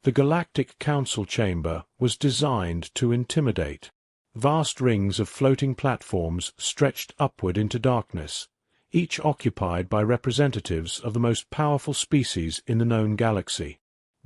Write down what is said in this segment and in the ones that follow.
The Galactic Council chamber was designed to intimidate. Vast rings of floating platforms stretched upward into darkness, each occupied by representatives of the most powerful species in the known galaxy.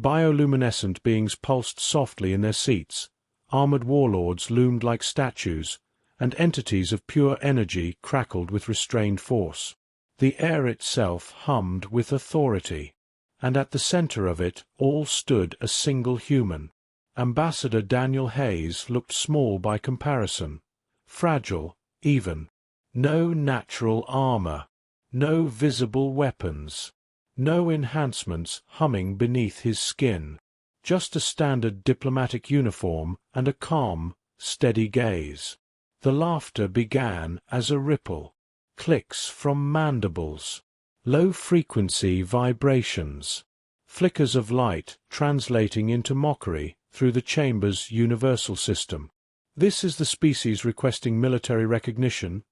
Bioluminescent beings pulsed softly in their seats, armored warlords loomed like statues, and entities of pure energy crackled with restrained force. The air itself hummed with authority, and at the center of it all stood a single human. Ambassador Daniel Hayes looked small by comparison, fragile, even. No natural armor, no visible weapons, no enhancements humming beneath his skin, just a standard diplomatic uniform and a calm, steady gaze. The laughter began as a ripple, clicks from mandibles, low-frequency vibrations, flickers of light translating into mockery through the chamber's universal system. "This is the species requesting military recognition,"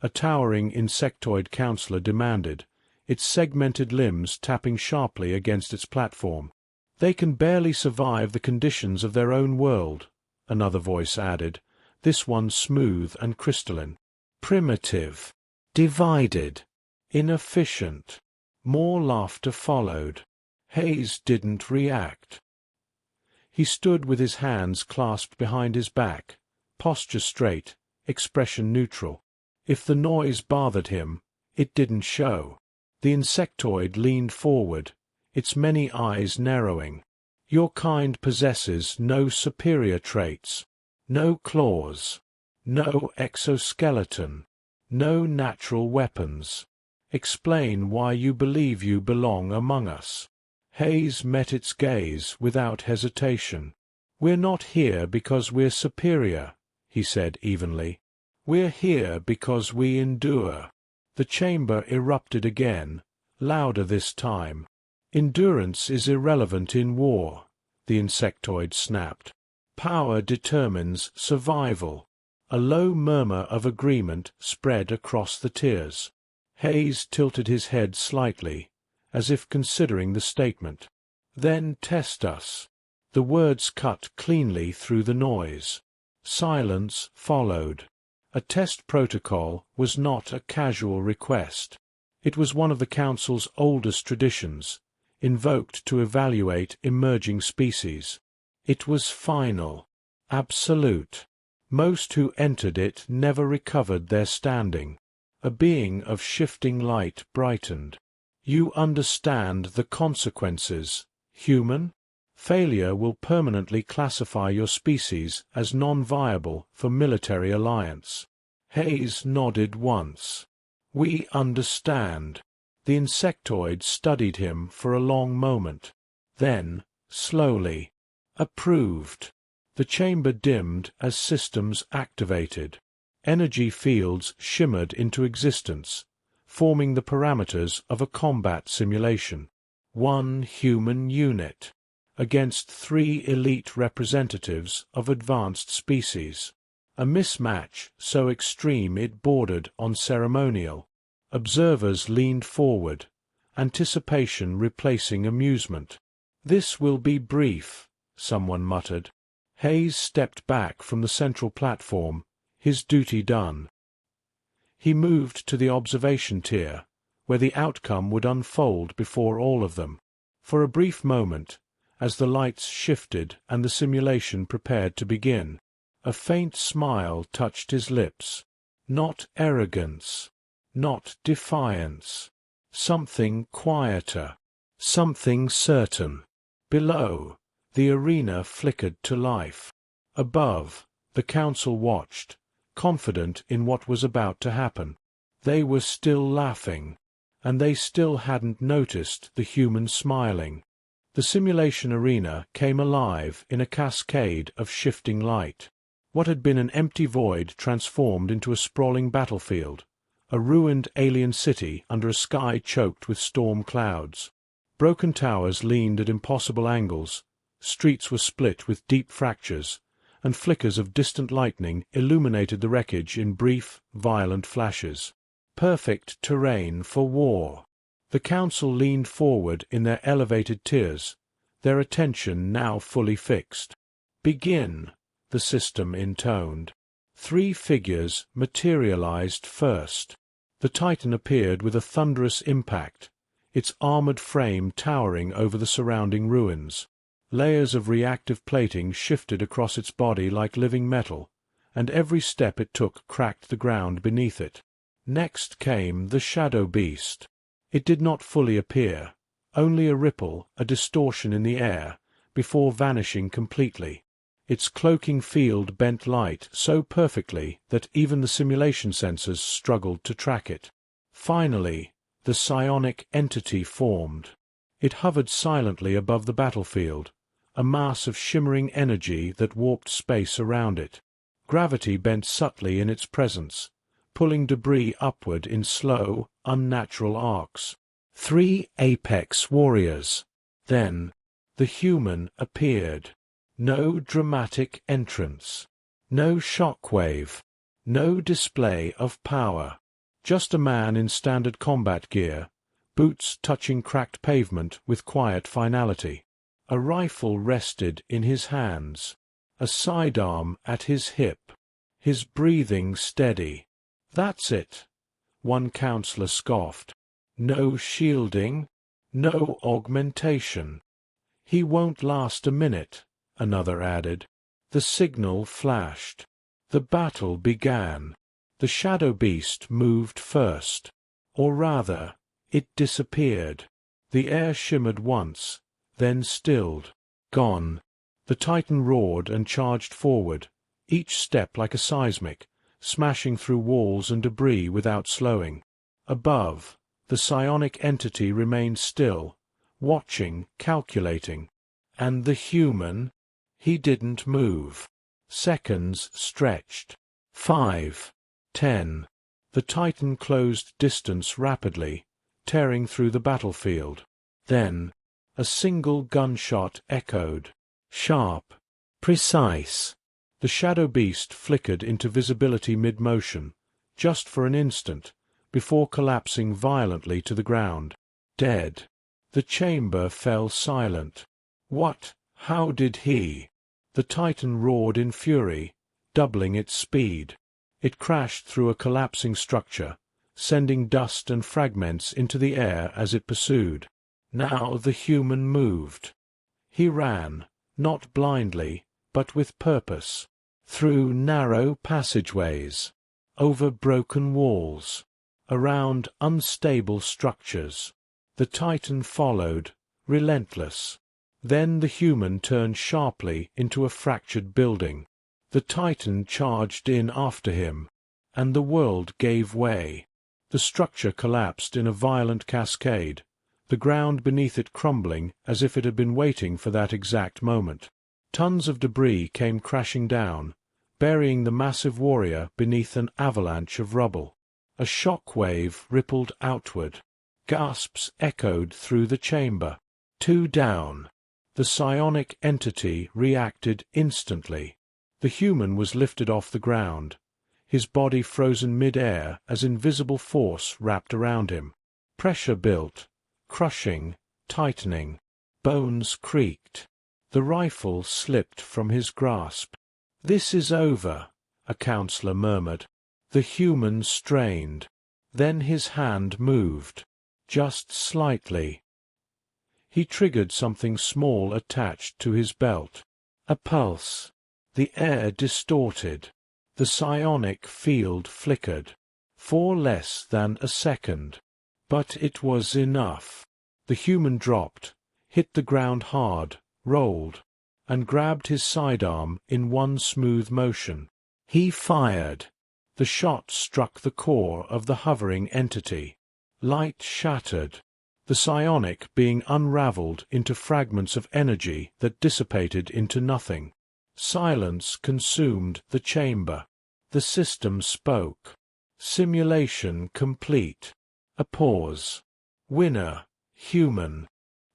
a towering insectoid counselor demanded, its segmented limbs tapping sharply against its platform. "They can barely survive the conditions of their own world," another voice added, this one smooth and crystalline. "Primitive, divided, inefficient." More laughter followed. Hayes didn't react. He stood with his hands clasped behind his back, posture straight, expression neutral. If the noise bothered him, it didn't show. The insectoid leaned forward, its many eyes narrowing. "Your kind possesses no superior traits, no claws, no exoskeleton, no natural weapons. Explain why you believe you belong among us." Hayes met its gaze without hesitation. "We're not here because we're superior," he said evenly. "We're here because we endure." The chamber erupted again, louder this time. "Endurance is irrelevant in war," the insectoid snapped. "Power determines survival." A low murmur of agreement spread across the tiers. Hayes tilted his head slightly, as if considering the statement. "Then test us." The words cut cleanly through the noise. Silence followed. A test protocol was not a casual request. It was one of the Council's oldest traditions, invoked to evaluate emerging species. It was final, absolute. Most who entered it never recovered their standing. A being of shifting light brightened. "You understand the consequences, human? Failure will permanently classify your species as non-viable for military alliance." Hayes nodded once. "We understand." The insectoid studied him for a long moment. Then, slowly, "Approved." The chamber dimmed as systems activated. Energy fields shimmered into existence, forming the parameters of a combat simulation. One human unit against 3 elite representatives of advanced species. A mismatch so extreme it bordered on ceremonial. Observers leaned forward, anticipation replacing amusement. "This will be brief," someone muttered. Hayes stepped back from the central platform, his duty done. He moved to the observation tier, where the outcome would unfold before all of them. For a brief moment, as the lights shifted and the simulation prepared to begin, a faint smile touched his lips. Not arrogance, not defiance. Something quieter, something certain. Below, the arena flickered to life. Above, the Council watched, confident in what was about to happen. They were still laughing, and they still hadn't noticed the human smiling. The simulation arena came alive in a cascade of shifting light. What had been an empty void transformed into a sprawling battlefield, a ruined alien city under a sky choked with storm clouds. Broken towers leaned at impossible angles, streets were split with deep fractures, and flickers of distant lightning illuminated the wreckage in brief, violent flashes. Perfect terrain for war. The Council leaned forward in their elevated tiers, their attention now fully fixed. "Begin," the system intoned. 3 figures materialized first. The Titan appeared with a thunderous impact, its armored frame towering over the surrounding ruins. Layers of reactive plating shifted across its body like living metal, and every step it took cracked the ground beneath it. Next came the shadow beast. It did not fully appear, only a ripple, a distortion in the air, before vanishing completely. Its cloaking field bent light so perfectly that even the simulation sensors struggled to track it. Finally, the psionic entity formed. It hovered silently above the battlefield, a mass of shimmering energy that warped space around it. Gravity bent subtly in its presence, pulling debris upward in slow, unnatural arcs. 3 apex warriors. Then, the human appeared. No dramatic entrance. No shockwave. No display of power. Just a man in standard combat gear, boots touching cracked pavement with quiet finality. A rifle rested in his hands, a sidearm at his hip, his breathing steady. "That's it," one counselor scoffed. "No shielding, no augmentation." "He won't last a minute," another added. The signal flashed. The battle began. The shadow beast moved first. Or rather, it disappeared. The air shimmered once, then stilled. Gone. The Titan roared and charged forward, each step like a seismic, smashing through walls and debris without slowing. Above, the psionic entity remained still, watching, calculating. And the human? He didn't move. Seconds stretched. 5. 10. The Titan closed distance rapidly, tearing through the battlefield. Then, a single gunshot echoed. Sharp. Precise. The shadow beast flickered into visibility mid-motion, just for an instant, before collapsing violently to the ground. Dead. The chamber fell silent. What? How did he? The Titan roared in fury, doubling its speed. It crashed through a collapsing structure, sending dust and fragments into the air as it pursued. Now the human moved. He ran, not blindly, but with purpose, through narrow passageways, over broken walls, around unstable structures. The Titan followed, relentless. Then the human turned sharply into a fractured building. The Titan charged in after him, and the world gave way. The structure collapsed in a violent cascade, the ground beneath it crumbling as if it had been waiting for that exact moment. Tons of debris came crashing down, burying the massive warrior beneath an avalanche of rubble. A shock wave rippled outward. Gasps echoed through the chamber. 2 down. The psionic entity reacted instantly. The human was lifted off the ground, his body frozen mid-air as invisible force wrapped around him. Pressure built, crushing, tightening. Bones creaked. The rifle slipped from his grasp. "This is over," a counselor murmured. The human strained. Then his hand moved, just slightly. He triggered something small attached to his belt. A pulse. The air distorted. The psionic field flickered. For less than a second. But it was enough. The human dropped, hit the ground hard, rolled, and grabbed his sidearm in one smooth motion. He fired. The shot struck the core of the hovering entity. Light shattered, the psionic being unraveled into fragments of energy that dissipated into nothing. Silence consumed the chamber. The system spoke. Simulation complete. A pause. Winner, human.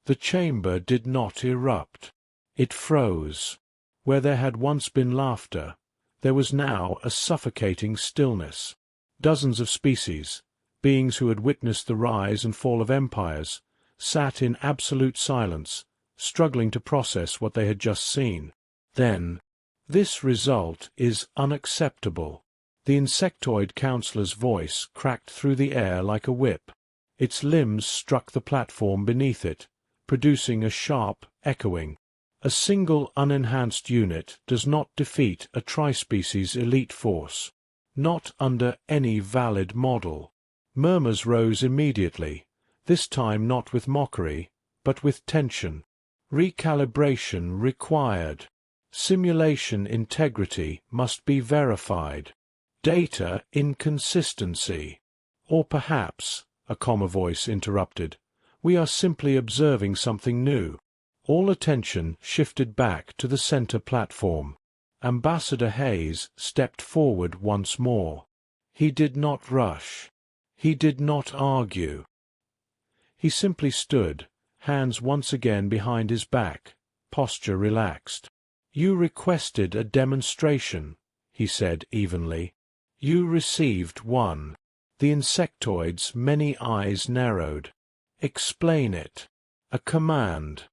The chamber did not erupt. It froze. Where there had once been laughter, there was now a suffocating stillness. Dozens of species, beings who had witnessed the rise and fall of empires, sat in absolute silence, struggling to process what they had just seen. Then, "This result is unacceptable." The insectoid counselor's voice cracked through the air like a whip. Its limbs struck the platform beneath it, producing a sharp echoing. "A single unenhanced unit does not defeat a tri-species elite force. Not under any valid model." Murmurs rose immediately, this time not with mockery, but with tension. "Recalibration required. Simulation integrity must be verified. Data inconsistency. Or perhaps," a calmer voice interrupted, "we are simply observing something new." All attention shifted back to the center platform. Ambassador Hayes stepped forward once more. He did not rush. He did not argue. He simply stood, hands once again behind his back, posture relaxed. "You requested a demonstration," he said evenly. "You received one." The insectoid's many eyes narrowed. "Explain it." A command.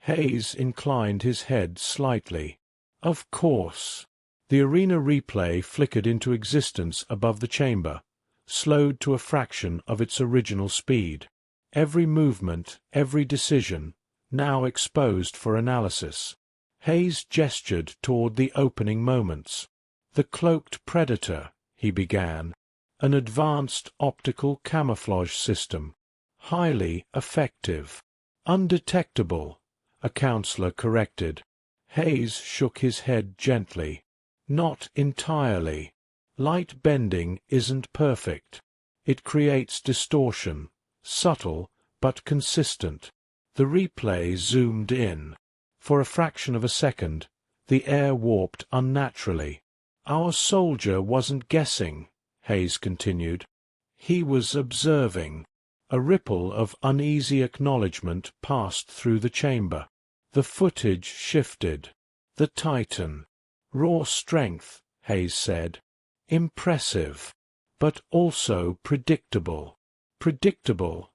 Hayes inclined his head slightly. "Of course." The arena replay flickered into existence above the chamber, slowed to a fraction of its original speed. Every movement, every decision, now exposed for analysis. Hayes gestured toward the opening moments. "The cloaked predator," he began. "An advanced optical camouflage system. Highly effective." "Undetectable," a counselor corrected. Hayes shook his head gently. "Not entirely. Light bending isn't perfect. It creates distortion, subtle but consistent." The replay zoomed in. For a fraction of a second, the air warped unnaturally. "Our soldier wasn't guessing," Hayes continued. "He was observing." A ripple of uneasy acknowledgement passed through the chamber. The footage shifted. "The Titan. Raw strength," Hayes said. "Impressive. But also predictable." "Predictable,"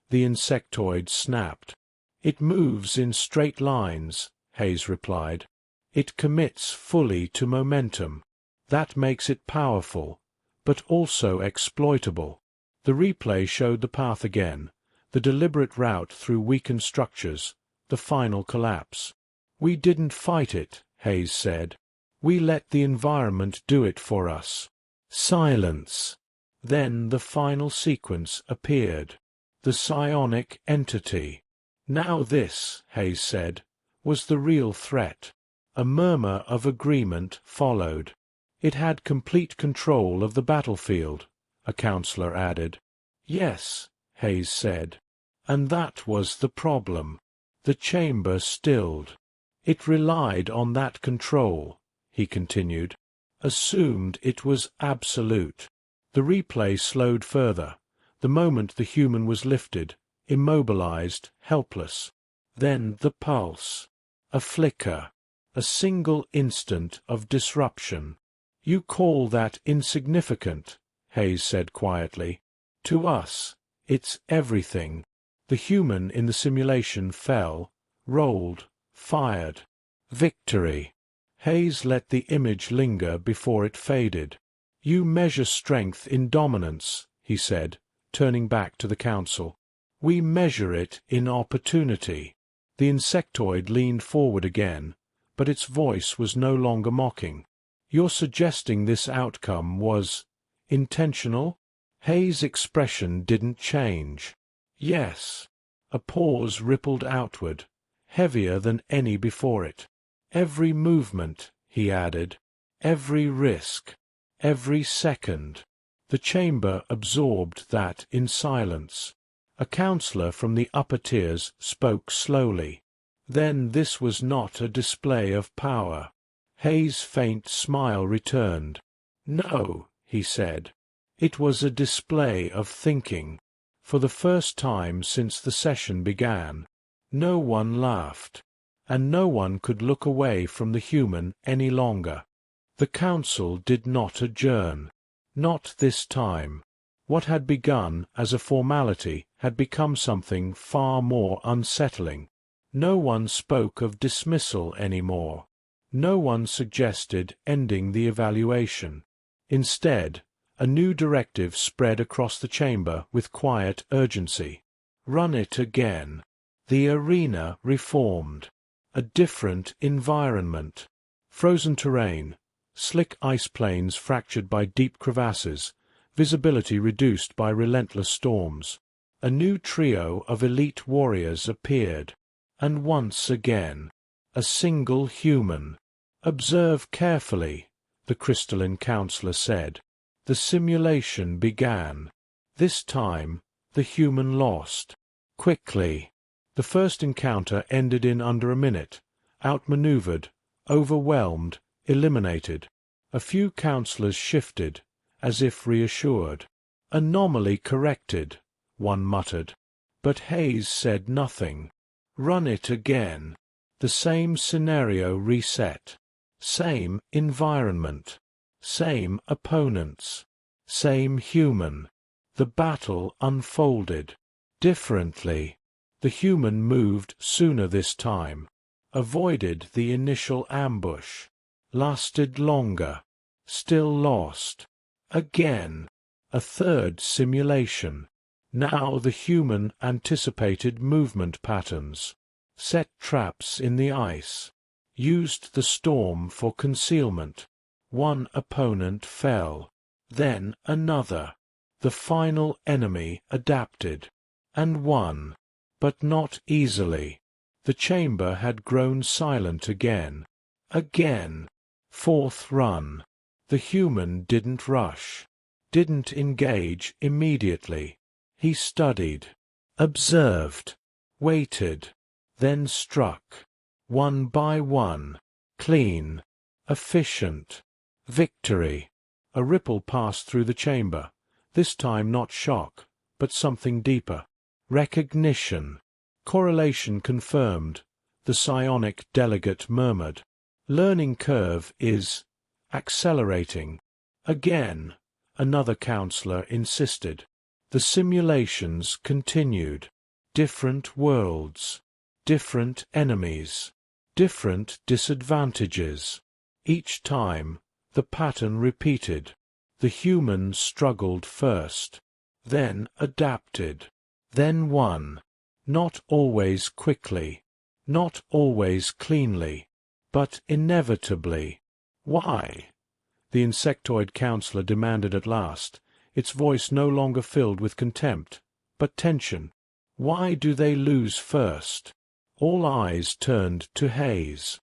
the insectoid snapped. "It moves in straight lines," Hayes replied. "It commits fully to momentum. That makes it powerful, but also exploitable." The replay showed the path again, the deliberate route through weakened structures, the final collapse. "We didn't fight it," Hayes said. "We let the environment do it for us." Silence. Then the final sequence appeared. The psionic entity. "Now this," Hayes said, "was the real threat." A murmur of agreement followed. "It had complete control of the battlefield," a counselor added. "Yes," Hayes said. "And that was the problem." The chamber stilled. "It relied on that control," he continued. "Assumed it was absolute." The replay slowed further, the moment the human was lifted, immobilized, helpless. Then the pulse. A flicker. A single instant of disruption. "You call that insignificant," Hayes said quietly. "To us, it's everything." The human in the simulation fell, rolled, fired. Victory. Hayes let the image linger before it faded. "You measure strength in dominance," he said, turning back to the council. "We measure it in opportunity." The insectoid leaned forward again, but its voice was no longer mocking. "You're suggesting this outcome was intentional?" Hayes' expression didn't change. "Yes." A pause rippled outward, heavier than any before it. "Every movement," he added, "every risk, every second." The chamber absorbed that in silence. A counselor from the upper tiers spoke slowly. "Then this was not a display of power." Hayes' faint smile returned. "No," he said. "It was a display of thinking." For the first time since the session began, no one laughed, and no one could look away from the human any longer. The council did not adjourn. Not this time. What had begun as a formality had become something far more unsettling. No one spoke of dismissal anymore. No one suggested ending the evaluation. Instead, a new directive spread across the chamber with quiet urgency. Run it again. The arena reformed. A different environment. Frozen terrain, slick ice plains fractured by deep crevasses, visibility reduced by relentless storms. A new trio of elite warriors appeared. And once again, a single human. "Observe carefully," the crystalline counselor said. The simulation began. This time, the human lost. Quickly. The first encounter ended in under a minute, outmaneuvered, overwhelmed, eliminated. A few counselors shifted, as if reassured. "Anomaly corrected," one muttered. But Hayes said nothing. Run it again. The same scenario reset. Same environment. Same opponents. Same human. The battle unfolded. Differently. The human moved sooner this time. Avoided the initial ambush. Lasted longer. Still lost. Again. A third simulation. Now the human anticipated movement patterns. Set traps in the ice. Used the storm for concealment. One opponent fell. Then another. The final enemy adapted. And won. But not easily. The chamber had grown silent again. Again. Fourth run. The human didn't rush. Didn't engage immediately. He studied. Observed. Waited. Then struck. One by one. Clean. Efficient. Victory. A ripple passed through the chamber. This time not shock, but something deeper. Recognition. Correlation confirmed. The psionic delegate murmured. Learning curve is accelerating. Again, another counselor insisted. The simulations continued. Different worlds. Different enemies. Different disadvantages. Each time, the pattern repeated. The human struggled first. Then adapted. Then won. Not always quickly. Not always cleanly. But inevitably. Why? The insectoid counselor demanded at last, its voice no longer filled with contempt, but tension. Why do they lose first? All eyes turned to Hayes.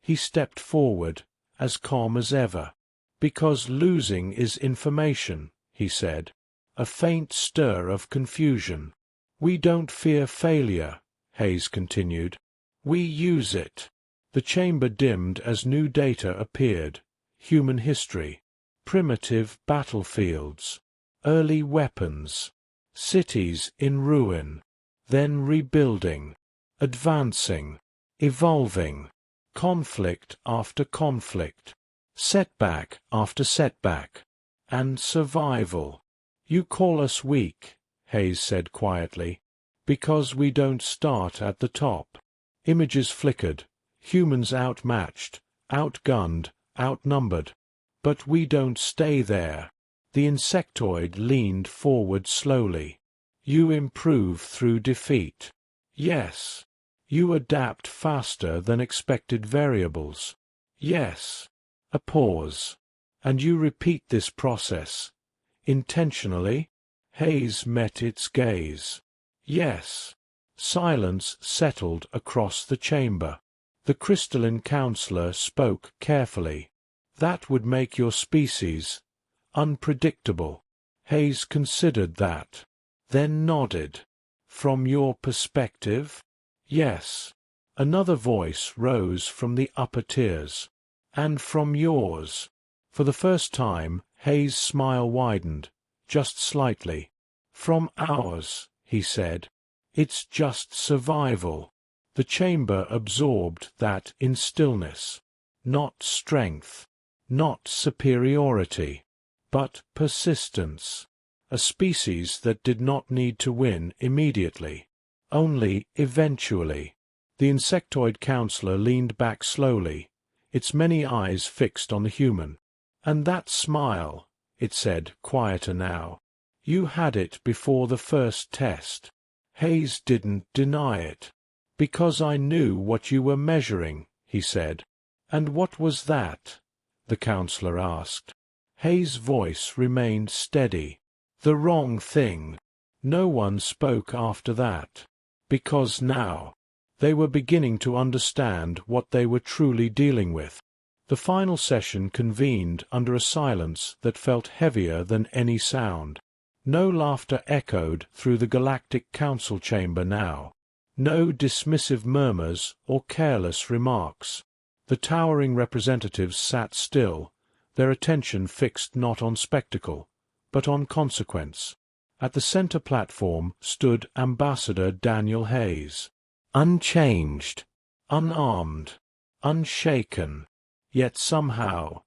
He stepped forward, as calm as ever. Because losing is information, he said. A faint stir of confusion. We don't fear failure, Hayes continued. We use it. The chamber dimmed as new data appeared. Human history. Primitive battlefields. Early weapons. Cities in ruin. Then rebuilding. Advancing. Evolving. Conflict after conflict. Setback after setback. And survival. You call us weak, Hayes said quietly, because we don't start at the top. Images flickered. Humans outmatched, outgunned, outnumbered. But we don't stay there. The insectoid leaned forward slowly. You improve through defeat. Yes. You adapt faster than expected variables. Yes. A pause. And you repeat this process. Intentionally? Hayes met its gaze. Yes. Silence settled across the chamber. The crystalline counselor spoke carefully. That would make your species unpredictable. Hayes considered that. Then nodded. From your perspective? Yes. Another voice rose from the upper tiers. And from yours. For the first time, Hayes' smile widened, just slightly. From ours, he said. It's just survival. The chamber absorbed that in stillness. Not strength. Not superiority. But persistence. A species that did not need to win immediately. Only eventually. The insectoid counselor leaned back slowly, its many eyes fixed on the human. "And that smile," it said, quieter now. "You had it before the first test." Hayes didn't deny it. "Because I knew what you were measuring," he said. "And what was that?" the counselor asked. Hayes' voice remained steady. "The wrong thing." No one spoke after that. Because now they were beginning to understand what they were truly dealing with. The final session convened under a silence that felt heavier than any sound. No laughter echoed through the galactic council chamber now. No dismissive murmurs or careless remarks. The towering representatives sat still, their attention fixed not on spectacle, but on consequence. At the center platform stood Ambassador Daniel Hayes. Unchanged, unarmed, unshaken, yet somehow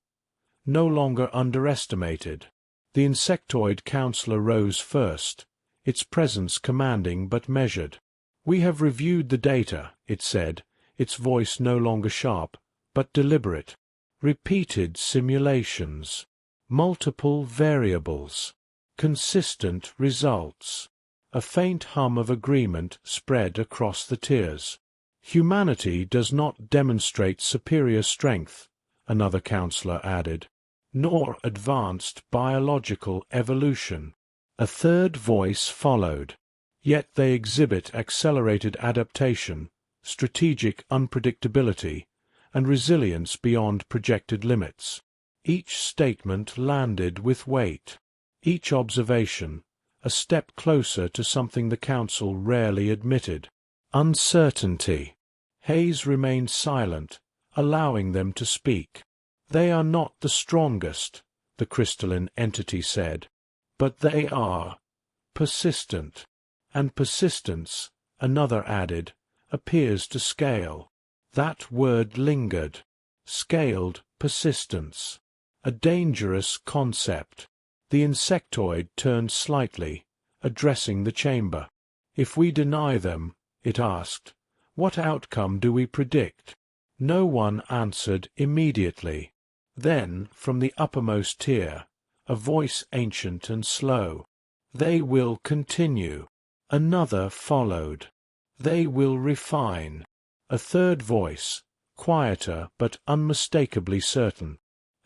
no longer underestimated. The insectoid counselor rose first, its presence commanding but measured. "We have reviewed the data," it said, its voice no longer sharp, but deliberate. "Repeated simulations, multiple variables, consistent results." A faint hum of agreement spread across the tiers. "Humanity does not demonstrate superior strength," another counselor added, "nor advanced biological evolution." A third voice followed. "Yet they exhibit accelerated adaptation, strategic unpredictability, and resilience beyond projected limits." Each statement landed with weight. Each observation a step closer to something the council rarely admitted. Uncertainty. Hayes remained silent, allowing them to speak. "They are not the strongest," the crystalline entity said, "but they are persistent." And persistence, another added, appears to scale. That word lingered. Scaled persistence. A dangerous concept. The insectoid turned slightly, addressing the chamber. "If we deny them," it asked, "what outcome do we predict?" No one answered immediately. Then, from the uppermost tier, a voice ancient and slow. "They will continue." Another followed. "They will refine." A third voice, quieter but unmistakably certain.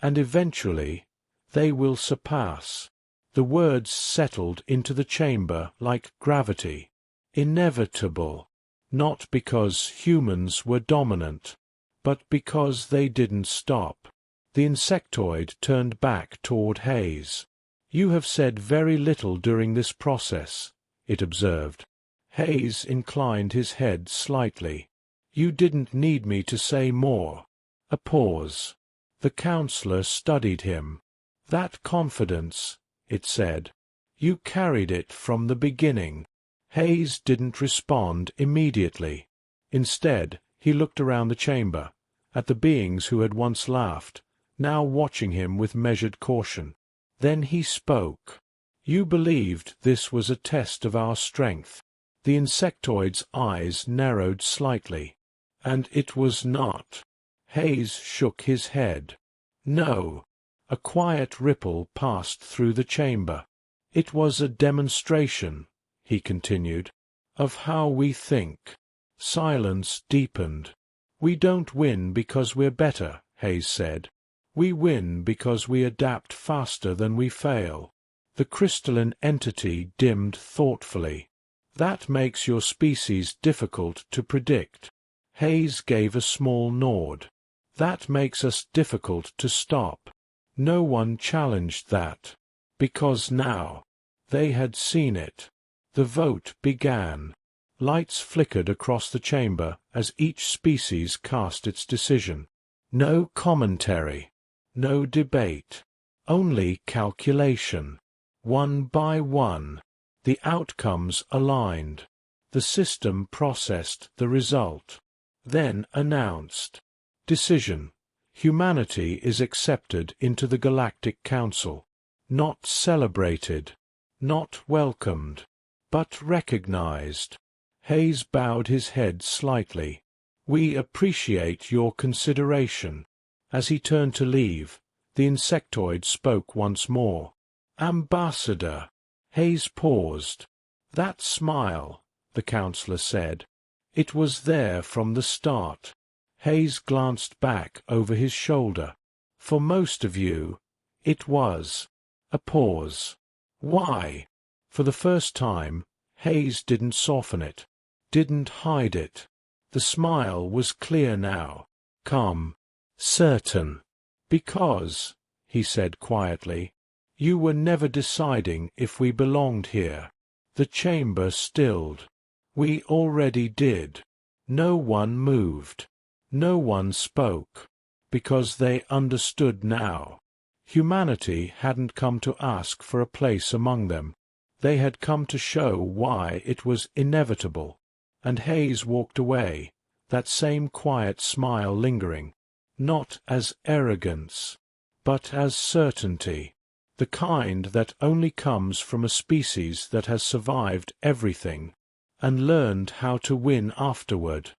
"And eventually they will surpass." The words settled into the chamber like gravity. Inevitable. Not because humans were dominant, but because they didn't stop. The insectoid turned back toward Hayes. "You have said very little during this process," it observed. Hayes inclined his head slightly. "You didn't need me to say more." A pause. The counselor studied him. "That confidence," it said. "You carried it from the beginning." Hayes didn't respond immediately. Instead, he looked around the chamber, at the beings who had once laughed, now watching him with measured caution. Then he spoke. "You believed this was a test of our strength." The insectoid's eyes narrowed slightly. "And it was not." Hayes shook his head. "No." A quiet ripple passed through the chamber. "It was a demonstration," he continued, "of how we think." Silence deepened. "We don't win because we're better," Hayes said. "We win because we adapt faster than we fail." The crystalline entity dimmed thoughtfully. "That makes your species difficult to predict." Hayes gave a small nod. "That makes us difficult to stop." No one challenged that. Because now they had seen it. The vote began. Lights flickered across the chamber as each species cast its decision. No commentary. No debate. Only calculation. One by one, the outcomes aligned. The system processed the result. Then announced. Decision. Humanity is accepted into the Galactic Council. Not celebrated. Not welcomed. But recognized. Hayes bowed his head slightly. We appreciate your consideration." As he turned to leave, the insectoid spoke once more. "Ambassador." Hayes paused. "That smile," the counselor said. "It was there from the start." Hayes glanced back over his shoulder. "For most of you, it was." A pause. "Why?" For the first time, Hayes didn't soften it, didn't hide it. The smile was clear now, calm, certain. "Because," he said quietly, "you were never deciding if we belonged here." The chamber stilled. We already did. No one moved. No one spoke. Because they understood now. Humanity hadn't come to ask for a place among them. They had come to show why it was inevitable. And Hayes walked away, that same quiet smile lingering, not as arrogance, but as certainty, the kind that only comes from a species that has survived everything, and learned how to win afterward.